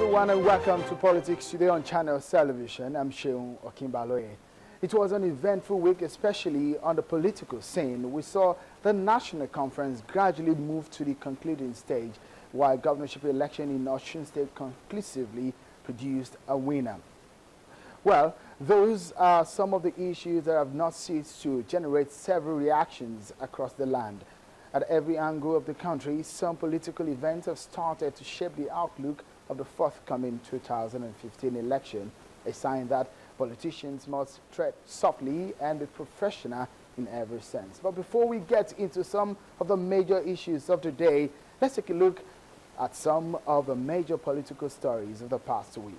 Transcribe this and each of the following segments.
everyone, and welcome to Politics Today on Channel Television. I'm Sheung Okimbaloye. It was an eventful week, especially on the political scene. We saw the national conference gradually move to the concluding stage, while governorship election in Osun State conclusively produced a winner. Well, those are some of the issues that have not ceased to generate several reactions across the land. At every angle of the country, some political events have started to shape the outlook of the forthcoming 2015 election, a sign that politicians must tread softly and be professional in every sense. But before we get into some of the major issues of the day, let's take a look at some of the major political stories of the past week.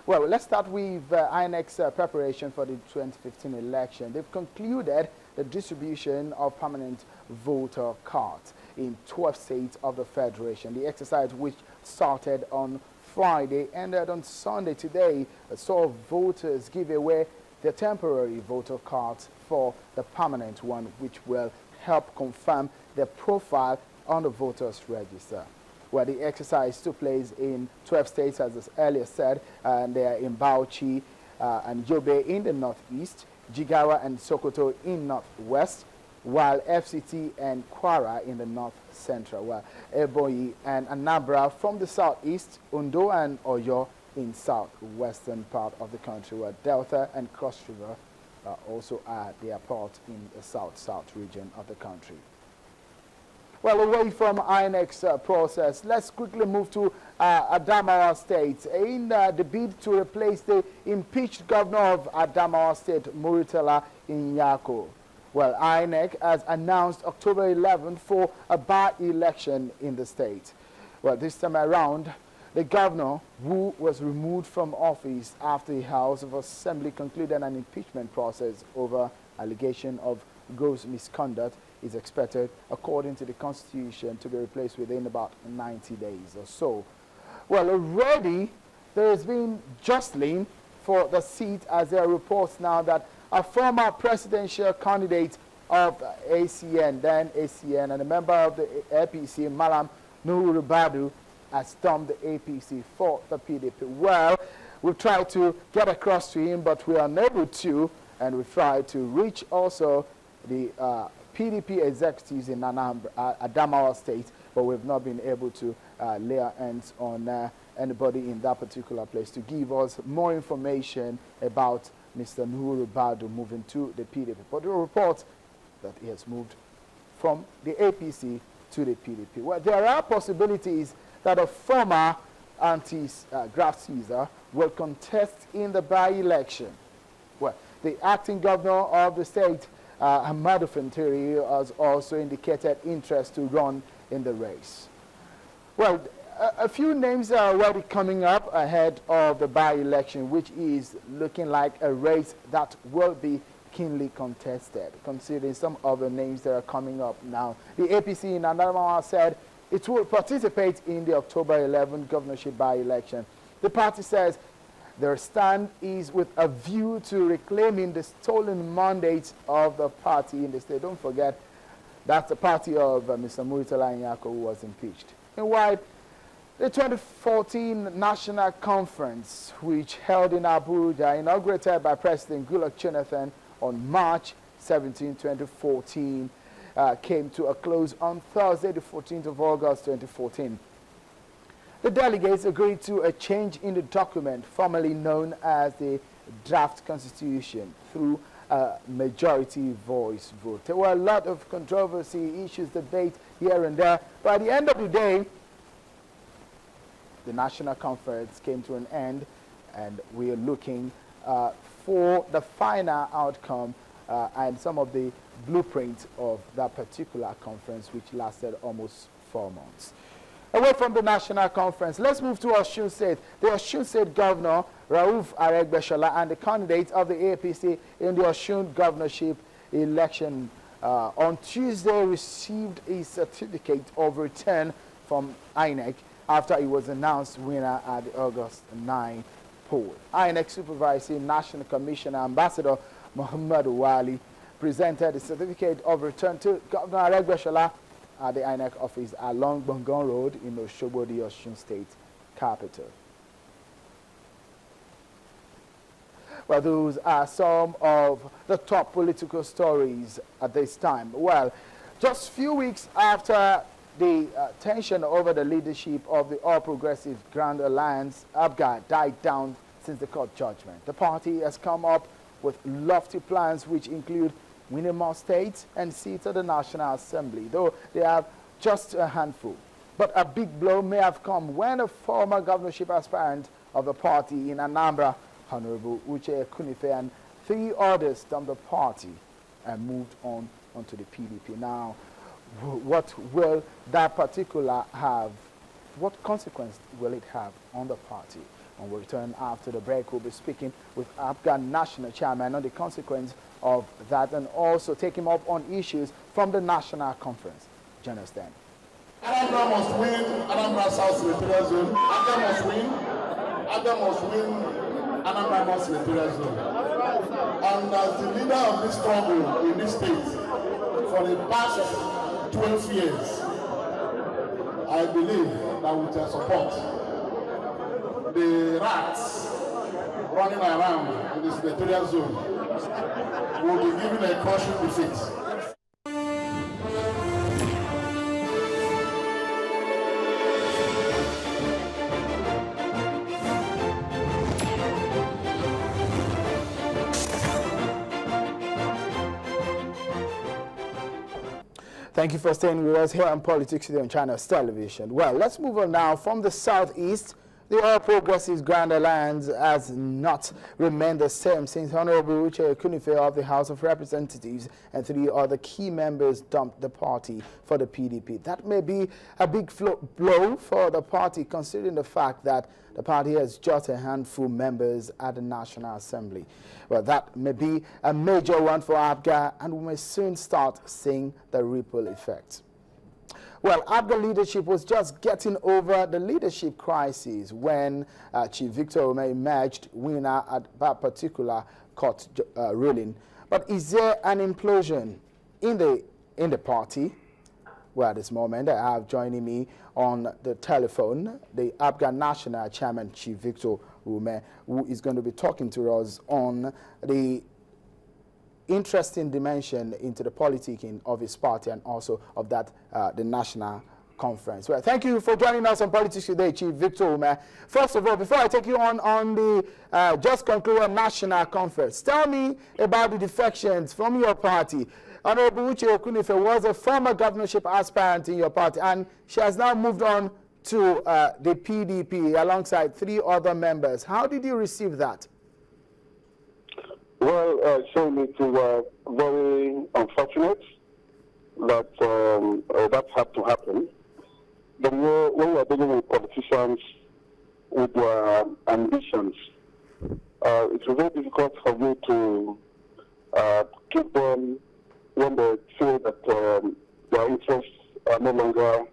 Well, let's start with INEC's preparation for the 2015 election. They've concluded the distribution of permanent voter cards in 12 states of the Federation. The exercise, which started on Friday, ended on Sunday. Today saw voters give away their temporary voter cards for the permanent one, which will help confirm their profile on the voters register. Where the exercise took place in 12 states, as earlier said, and they are in Bauchi and Yobe in the northeast, Jigawa and Sokoto in northwest, while FCT and Kwara in the north central, while Ebonyi and Anambra from the southeast, Ondo and Oyo in southwestern part of the country, where Delta and Cross River also are their part in the south region of the country. Well, away from INEC's process, let's quickly move to Adamawa State. In the bid to replace the impeached governor of Adamawa State, Muritala Inyako. Well, INEC has announced October 11th for a by-election in the state. Well, this time around, the governor, who was removed from office after the House of Assembly concluded an impeachment process over allegation of gross misconduct, is expected, according to the Constitution, to be replaced within about 90 days or so. Well, already there has been jostling for the seat, as there are reports now that a former presidential candidate of ACN, then ACN, and a member of the APC, Malam Nuhu Ribadu, has stormed the APC for the PDP. Well, we've tried to get across to him, but we are unable to, and we've tried to reach also the PDP executives in Adamawa State, but we've not been able to lay our hands on anybody in that particular place to give us more information about Mr. Nuhu Ribadu moving to the PDP. But the report that he has moved from the APC to the PDP. Well, there are possibilities that a former anti-graft Caesar will contest in the by-election. Well, the acting governor of the state, Hamadu Fintiri, has also indicated interest to run in the race. Well, a few names are already coming up ahead of the by-election, which is looking like a race that will be keenly contested, considering some of the names that are coming up now. The APC in Adamawa said it will participate in the October 11 governorship by-election. The party says their stand is with a view to reclaiming the stolen mandate of the party in the state. Don't forget, that's the party of Mr. Muritala Inyako, who was impeached. Meanwhile, the 2014 National Conference, which held in Abuja, inaugurated by President Goodluck Jonathan on March 17, 2014, came to a close on Thursday, the 14th of August, 2014. The delegates agreed to a change in the document formerly known as the Draft Constitution through a majority voice vote. There were a lot of controversy, issues, debate here and there, but at the end of the day, the National Conference came to an end, and we are looking for the final outcome and some of the blueprints of that particular conference, which lasted almost 4 months. Away from the National Conference, let's move to Osun State. The Osun State Governor, Rauf Aregbesola, and the candidate of the APC in the Osun governorship election on Tuesday received a certificate of return from INEC after he was announced winner at the August 9 poll. INEC Supervising National Commissioner Ambassador Muhammad Wali presented the certificate of return to Governor Aregbesola at the INEC office along Bongon Road in Oshogbo, Osun State. capital. Well, those are some of the top political stories at this time. Well, just a few weeks after the tension over the leadership of the All Progressive Grand Alliance, APGA, died down since the court judgment, the party has come up with lofty plans which include winning more states and seats at the National Assembly, though they have just a handful. But a big blow may have come when a former governorship aspirant of the party in Anambra, Honorable Uche Ekwunife, and 3 others stormed the party and moved on onto the PDP. Now, what will that particular have? What consequence will it have on the party? When we return after the break, we'll be speaking with APGA National Chairman on the consequence of that and also take him up on issues from the National Conference. Join us then. Anambra must win. Anambra South Senatorial Zone. APGA must win. APGA must win. Anambra North Senatorial Zone. And as the leader of this struggle in this state for the past 12 years, I believe that with your support, the rats running around in the senatorial zone will be given a crushing defeat. Thank you for staying with us here on Politics Today on Channels Television. Well, let's move on now from the southeast. The All Progressives Grand Alliance has not remained the same since Honorable Uche Ekwunife of the House of Representatives and 3 other key members dumped the party for the PDP. That may be a big blow for the party, considering the fact that the party has just a handful of members at the National Assembly. Well, that may be a major one for APGA, and we may soon start seeing the ripple effect. Well, APGA leadership was just getting over the leadership crisis when Chief Victor Umeh emerged winner at that particular court ruling. But is there an implosion in the party? Well, at this moment, I have joining me on the telephone the APGA National Chairman, Chief Victor Umeh, who is going to be talking to us on the interesting dimension into the politicking of his party and also of that the National Conference. Well, thank you for joining us on Politics Today, Chief Victor Umeh. First of all, before I take you on the just concluded National Conference, tell me about the defections from your party. Honorable Uche Ekwunife was a former governorship aspirant in your party, and she has now moved on to the PDP alongside 3 other members. How did you receive that? Well, certainly it was very unfortunate that that had to happen. But when we are dealing with politicians with their ambitions, it's very difficult for you to keep them when they feel that their interests are no longer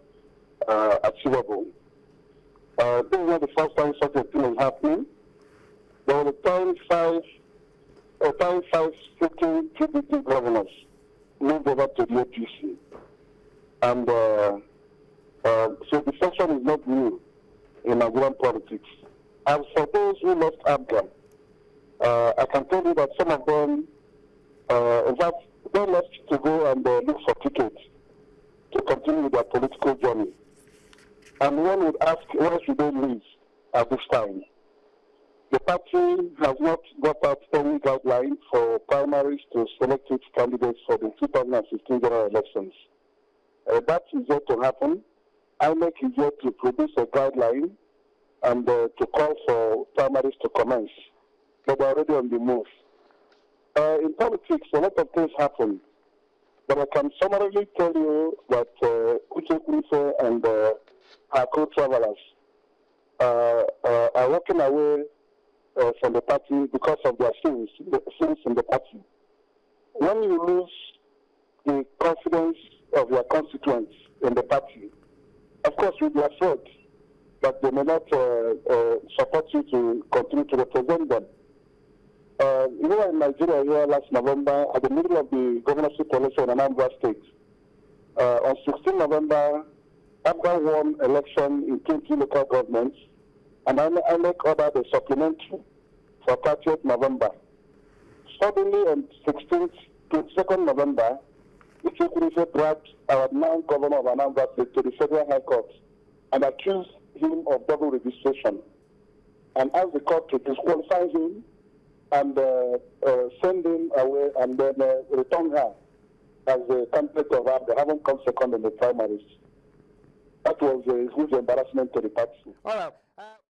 achievable. This is not the first time such a thing is happening. There was a time 5 sitting PDP governors moved over to the APC. And so defection is not new in Nigerian politics. And for those who lost APGA, I can tell you that some of them, in fact, they left to go and look for tickets to continue with their political journey. And one would ask, why should they leave at this time? The party has not got out any guideline for primaries to select its candidates for the 2016 general elections. That is yet to happen. INEC is yet to produce a guideline and to call for primaries to commence. But they're already on the move. In politics, a lot of things happen. But I can summarily tell you that Uche Ekwunife and her co-travelers are walking away from the party because of their sins in the party. When you lose the confidence of your constituents in the party, of course you'll be afraid that they may not support you to continue to represent them. We were in Nigeria here last November at the middle of the governorship election in Anambra State. On 16 November, APGA won election in 20 local governments and INEC ordered a supplementary for 30th November. Suddenly on 22nd November, Uche Ekwunife dragged our now governor of Anambra State to the Federal High Court and accused him of double registration, and asked the court to disqualify him and send him away and then return her as a candidate of APGA, having come second in the primaries. That was a huge embarrassment to the party. All right.